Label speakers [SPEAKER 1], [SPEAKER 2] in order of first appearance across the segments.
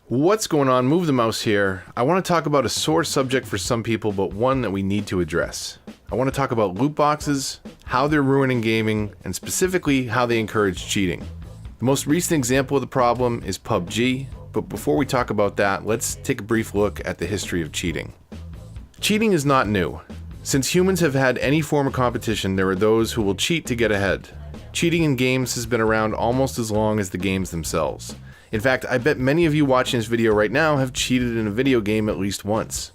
[SPEAKER 1] What's going on? Move the mouse here. I want to talk about a sore subject for some people, but one that we need to address. I want to talk about loot boxes, how they're ruining gaming, and specifically how they encourage cheating. The most recent example of the problem is PUBG, but before we talk about that, let's take a brief look at the history of cheating. Cheating is not new. Since humans have had any form of competition, there are those who will cheat to get ahead. Cheating in games has been around almost as long as the games themselves. In fact, I bet many of you watching this video right now have cheated in a video game at least once.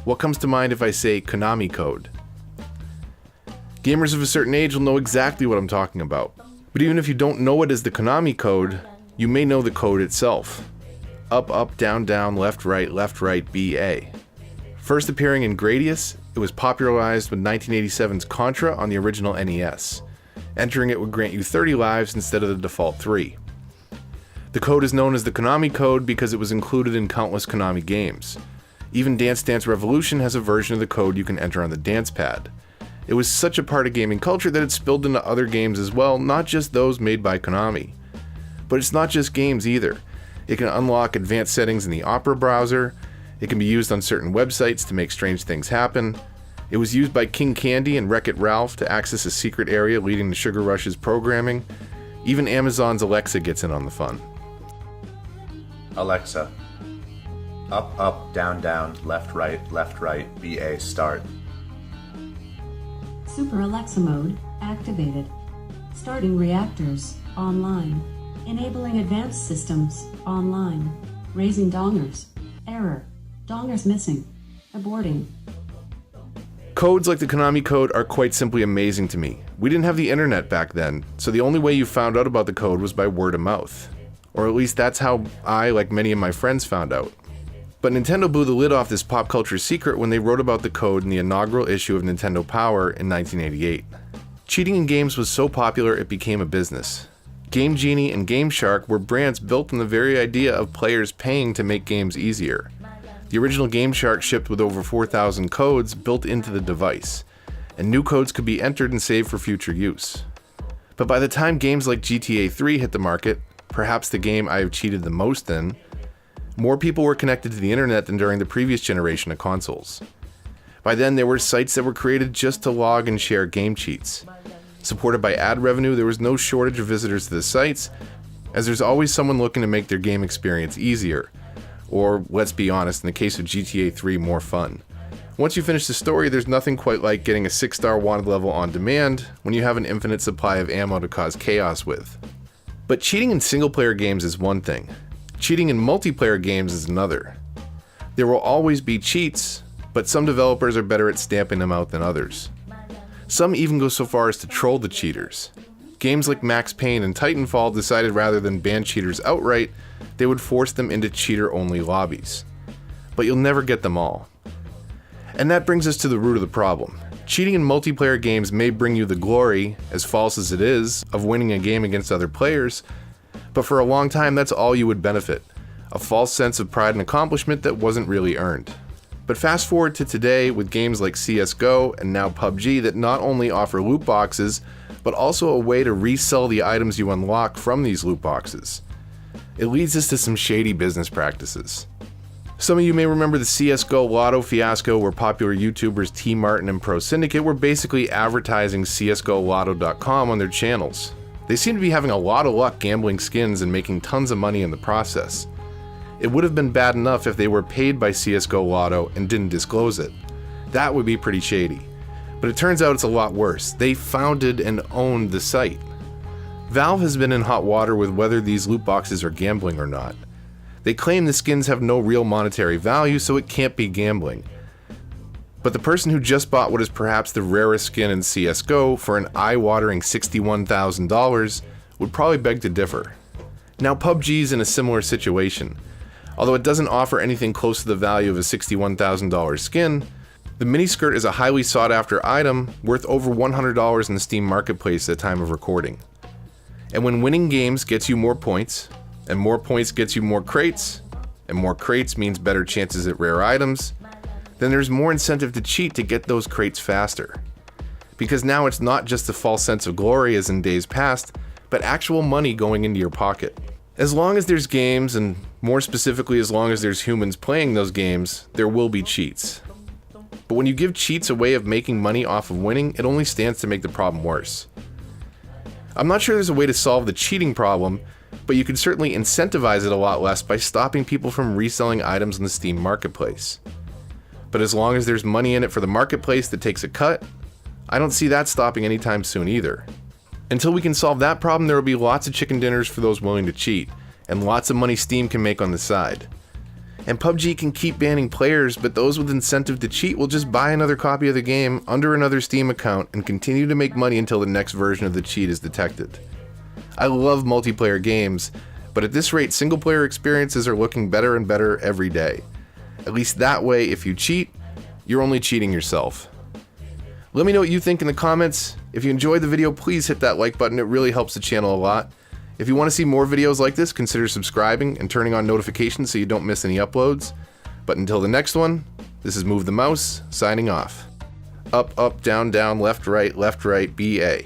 [SPEAKER 1] What comes to mind if I say Konami code? Gamers of a certain age will know exactly what I'm talking about. But even if you don't know it as the Konami code, you may know the code itself. Up, up, down, down, left, right, BA. First appearing in Gradius, it was popularized with 1987's Contra on the original NES. Entering it would grant you 30 lives instead of the default 3. The code is known as the Konami code because it was included in countless Konami games. Even Dance Dance Revolution has a version of the code you can enter on the dance pad. It was such a part of gaming culture that it spilled into other games as well, not just those made by Konami. But it's not just games either. It can unlock advanced settings in the Opera browser, it can be used on certain websites to make strange things happen. It was used by King Candy and Wreck-It Ralph to access a secret area leading to Sugar Rush's programming. Even Amazon's Alexa gets in on the fun.
[SPEAKER 2] Alexa, up, up, down, down, left, right, BA, start.
[SPEAKER 3] Super Alexa mode activated. Starting reactors online. Enabling advanced systems online. Raising dongers. Error. Dongers missing. Aborting.
[SPEAKER 1] Codes like the Konami code are quite simply amazing to me. We didn't have the internet back then, so the only way you found out about the code was by word of mouth. Or at least that's how I, like many of my friends, found out. But Nintendo blew the lid off this pop culture secret when they wrote about the code in the inaugural issue of Nintendo Power in 1988. Cheating in games was so popular it became a business. Game Genie and Game Shark were brands built on the very idea of players paying to make games easier. The original Game Shark shipped with over 4,000 codes built into the device, and new codes could be entered and saved for future use. But by the time games like GTA 3 hit the market, perhaps the game I have cheated the most in, more people were connected to the internet than during the previous generation of consoles. By then, there were sites that were created just to log and share game cheats. Supported by ad revenue, there was no shortage of visitors to the sites, as there's always someone looking to make their game experience easier, or, let's be honest, in the case of GTA 3, more fun. Once you finish the story, there's nothing quite like getting a 6-star wanted level on demand when you have an infinite supply of ammo to cause chaos with. But cheating in single-player games is one thing. Cheating in multiplayer games is another. There will always be cheats, but some developers are better at stamping them out than others. Some even go so far as to troll the cheaters. Games like Max Payne and Titanfall decided rather than ban cheaters outright, they would force them into cheater-only lobbies. But you'll never get them all. And that brings us to the root of the problem. Cheating in multiplayer games may bring you the glory, as false as it is, of winning a game against other players, but for a long time that's all you would benefit. A false sense of pride and accomplishment that wasn't really earned. But fast forward to today with games like CSGO and now PUBG that not only offer loot boxes, but also a way to resell the items you unlock from these loot boxes. It leads us to some shady business practices. Some of you may remember the CSGO Lotto fiasco where popular YouTubers T Martin and Pro Syndicate were basically advertising CSGOLotto.com on their channels. They seem to be having a lot of luck gambling skins and making tons of money in the process. It would have been bad enough if they were paid by CSGO Lotto and didn't disclose it. That would be pretty shady. But it turns out it's a lot worse. They founded and owned the site. Valve has been in hot water with whether these loot boxes are gambling or not. They claim the skins have no real monetary value, so it can't be gambling. But the person who just bought what is perhaps the rarest skin in CSGO for an eye-watering $61,000 would probably beg to differ. Now PUBG's in a similar situation. Although it doesn't offer anything close to the value of a $61,000 skin, the miniskirt is a highly sought-after item worth over $100 in the Steam Marketplace at the time of recording. And when winning games gets you more points, and more points gets you more crates, and more crates means better chances at rare items, then there's more incentive to cheat to get those crates faster. Because now it's not just a false sense of glory as in days past, but actual money going into your pocket. As long as there's games, and more specifically as long as there's humans playing those games, there will be cheats. But when you give cheats a way of making money off of winning, it only stands to make the problem worse. I'm not sure there's a way to solve the cheating problem, but you can certainly incentivize it a lot less by stopping people from reselling items in the Steam marketplace. But as long as there's money in it for the marketplace that takes a cut, I don't see that stopping anytime soon either. Until we can solve that problem, there will be lots of chicken dinners for those willing to cheat, and lots of money Steam can make on the side. And PUBG can keep banning players, but those with incentive to cheat will just buy another copy of the game under another Steam account and continue to make money until the next version of the cheat is detected. I love multiplayer games, but at this rate, single-player experiences are looking better and better every day. At least that way, if you cheat, you're only cheating yourself. Let me know what you think in the comments. If you enjoyed the video, please hit that like button. It really helps the channel a lot. If you want to see more videos like this, consider subscribing and turning on notifications so you don't miss any uploads. But until the next one, this is Move the Mouse, signing off. Up, up, down, down, left, right, BA.